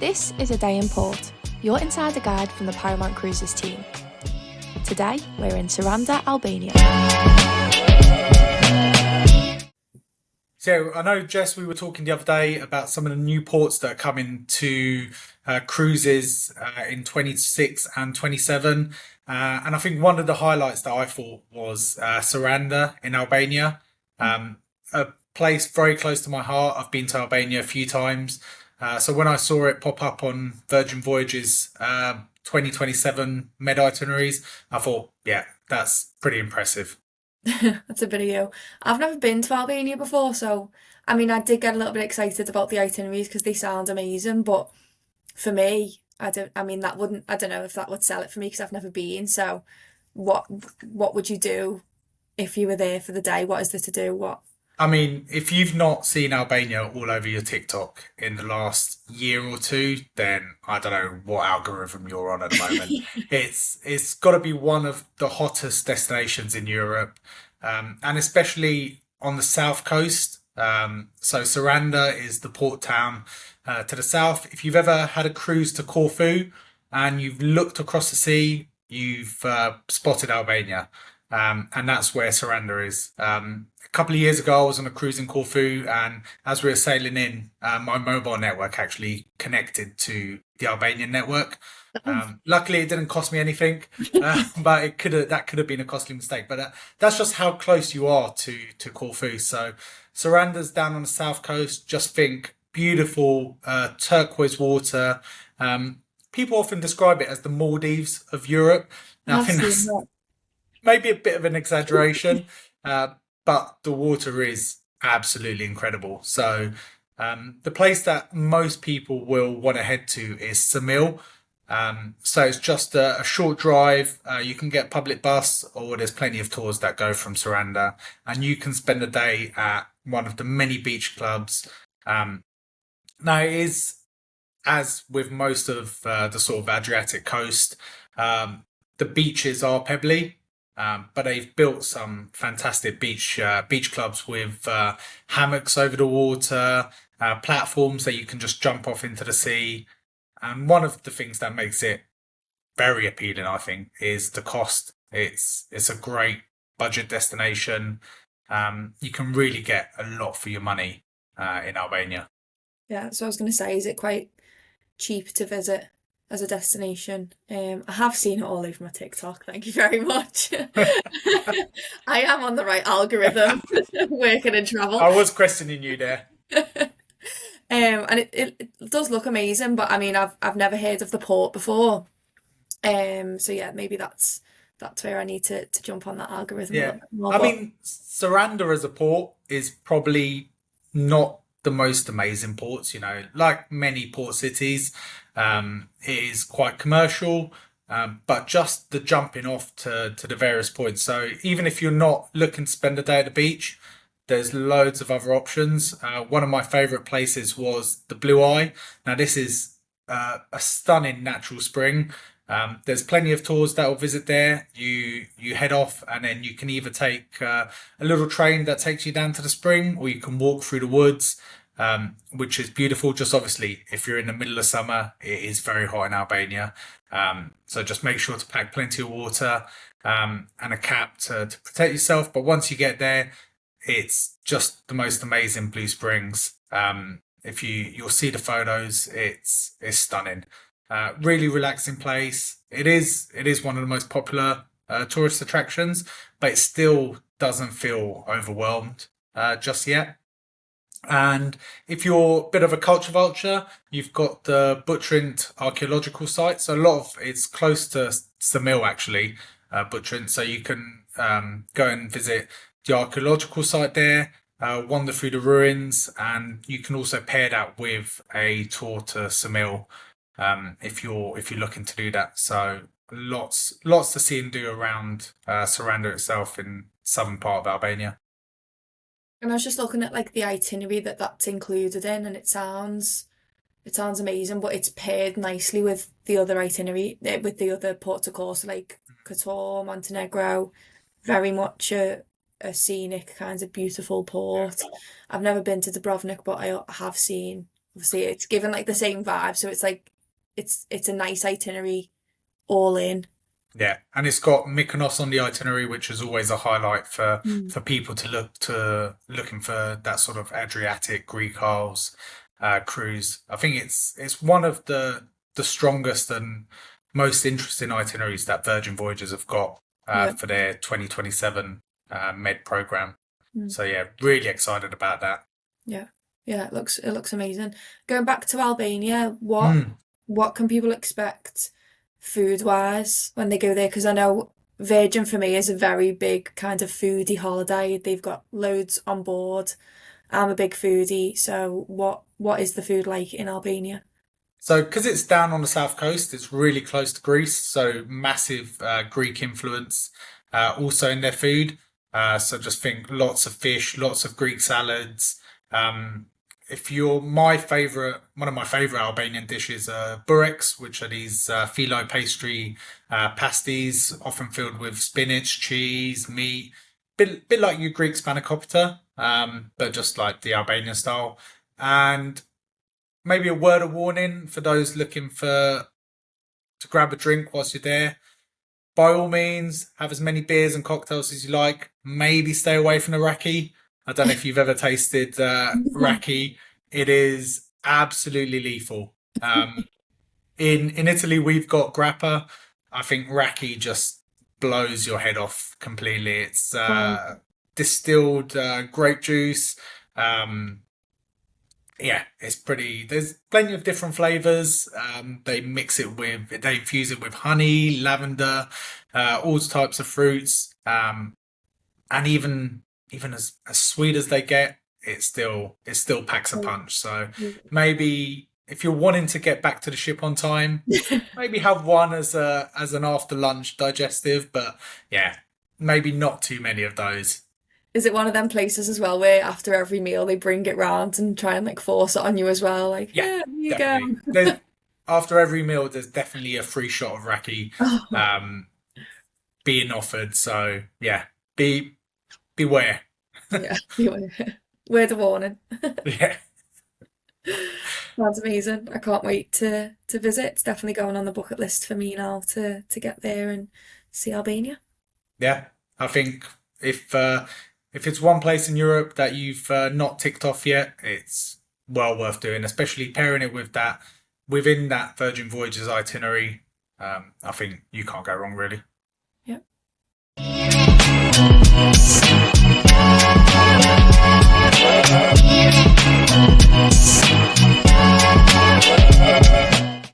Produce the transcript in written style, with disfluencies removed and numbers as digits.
This is A Day in Port, your insider guide from the Paramount Cruises team. Today, we're in Sarande, Albania. So I know, Jess, we were talking the other day about some of the new ports that are coming to cruises in 26 and 27. And I think one of the highlights that I thought was Saranda in Albania, a place very close to my heart. I've been to Albania a few times. So when I saw it pop up on Virgin Voyages 2027 med itineraries, I thought, yeah, that's pretty impressive. That's a video. I've never been to Albania before, so I mean, I did get a little bit excited about the itineraries because they sound amazing. But for me, I don't. I mean, that wouldn't. I don't know if that would sell it for me because I've never been. So, what what would you do if you were there for the day? What is there to do? What? I mean, if you've not seen Albania all over your TikTok in the last year or two, then I don't know what algorithm you're on at the moment. It's got to be one of the hottest destinations in Europe, and especially on the south coast. So Saranda is the port town to the south. If you've ever had a cruise to Corfu and you've looked across the sea, you've spotted Albania, and that's where Saranda is. A couple of years ago, I was on a cruise in Corfu, and as we were sailing in, my mobile network actually connected to the Albanian network. Luckily, it didn't cost me anything, but that could have been a costly mistake. But that's just how close you are to Corfu. So Saranda's down on the south coast. Just think beautiful turquoise water. People often describe it as the Maldives of Europe. Now, I I've think seen that's that. maybe a bit of an exaggeration, but the water is absolutely incredible. So the place that most people will want to head to is Samil. So it's just a short drive. You can get public bus, or there's plenty of tours that go from Saranda, and you can spend a day at one of the many beach clubs. Um, Now it is, as with most of the sort of Adriatic coast, um, the beaches are pebbly, but they've built some fantastic beach clubs with hammocks over the water, platforms that you can just jump off into the sea. And one of the things that makes it very appealing, I think, is the cost. It's a great budget destination. You can really get a lot for your money in Albania. Yeah, so I was going to say, is it quite cheap to visit as a destination? I have seen it all over my TikTok. Thank you very much. I am on the right algorithm, working in travel. I was questioning you there. And it does look amazing, but I mean, I've never heard of the port before. So yeah, maybe that's where I need to jump on that algorithm a Yeah. little bit more. I But mean, Saranda as a port is probably not the most amazing ports, like many port cities. It is quite commercial, but just the jumping off to the various points. So even if you're not looking to spend a day at the beach, there's loads of other options. One of my favorite places was the Blue Eye. Now, this is a stunning natural spring. There's plenty of tours that will visit there. You head off, and then you can either take a little train that takes you down to the spring, or you can walk through the woods, which is beautiful. Just obviously, if you're in the middle of summer, it is very hot in Albania. So just make sure to pack plenty of water and a cap to protect yourself. But once you get there, it's just the most amazing blue springs. If you'll see the photos, it's stunning. Really relaxing place. It is one of the most popular tourist attractions, but it still doesn't feel overwhelmed just yet. And if you're a bit of a culture vulture, you've got the Butrint archaeological site. So a lot of it's close to Samil actually, Butrint. So you can go and visit the archaeological site there, wander through the ruins, and you can also pair that with a tour to Samil if you're looking to do that. So lots to see and do around Saranda itself in southern part of Albania. and I was just looking at like the itinerary that's included in, and it sounds amazing, but it's paired nicely with the other itinerary, with the other ports of course, like Kotor, Montenegro, very much a scenic kind of beautiful port. I've never been to Dubrovnik, but I have seen obviously it's given like the same vibe, so it's like it's a nice itinerary all in. Yeah, and it's got Mykonos on the itinerary, which is always a highlight for Mm. people looking for that sort of Adriatic Greek Isles cruise. I think it's one of the strongest and most interesting itineraries that Virgin Voyages have got Yeah. for their 2027 Med program. Mm. So yeah, really excited about that. Yeah. Yeah, it looks amazing. Going back to Albania, Mm. what can people expect food wise when they go there? Because I know Virgin for me is a very big kind of foodie holiday. They've got loads on board. I'm a big foodie, so what is the food like in Albania? So, because it's down on the south coast, it's really close to Greece. So, massive Greek influence also in their food. So, just think lots of fish, lots of Greek salads. Um, if you're one of my favorite Albanian dishes are bureks, which are these phyllo pastry pasties, often filled with spinach, cheese, meat. Bit like your Greek spanakopita, but just like the Albanian style. And maybe a word of warning for those looking to grab a drink whilst you're there. By all means, have as many beers and cocktails as you like. Maybe stay away from the Raki. I don't know if you've ever tasted Raki. It is absolutely lethal. In Italy, we've got grappa. I think Raki just blows your head off completely. It's Wow. distilled grape juice. Yeah, it's pretty. There's plenty of different flavors. They infuse it with honey, lavender, all types of fruits, and even as sweet as they get, it still packs a punch. So maybe if you're wanting to get back to the ship on time, maybe have one as an after lunch digestive. But yeah, maybe not too many of those. Is it one of them places as well where after every meal they bring it round and try and like force it on you as well? Like, Yeah, yeah, here you definitely. go. After every meal, there's definitely a free shot of Raki Oh, um, being offered. So yeah, beware. yeah, word of warning. Yeah, Sounds amazing. I can't wait to visit. It's definitely going on the bucket list for me now to get there and see Albania. yeah. I think if it's one place in Europe that you've not ticked off yet, it's well worth doing, especially pairing it with that within that Virgin Voyages itinerary. I think you can't go wrong, really. Yep.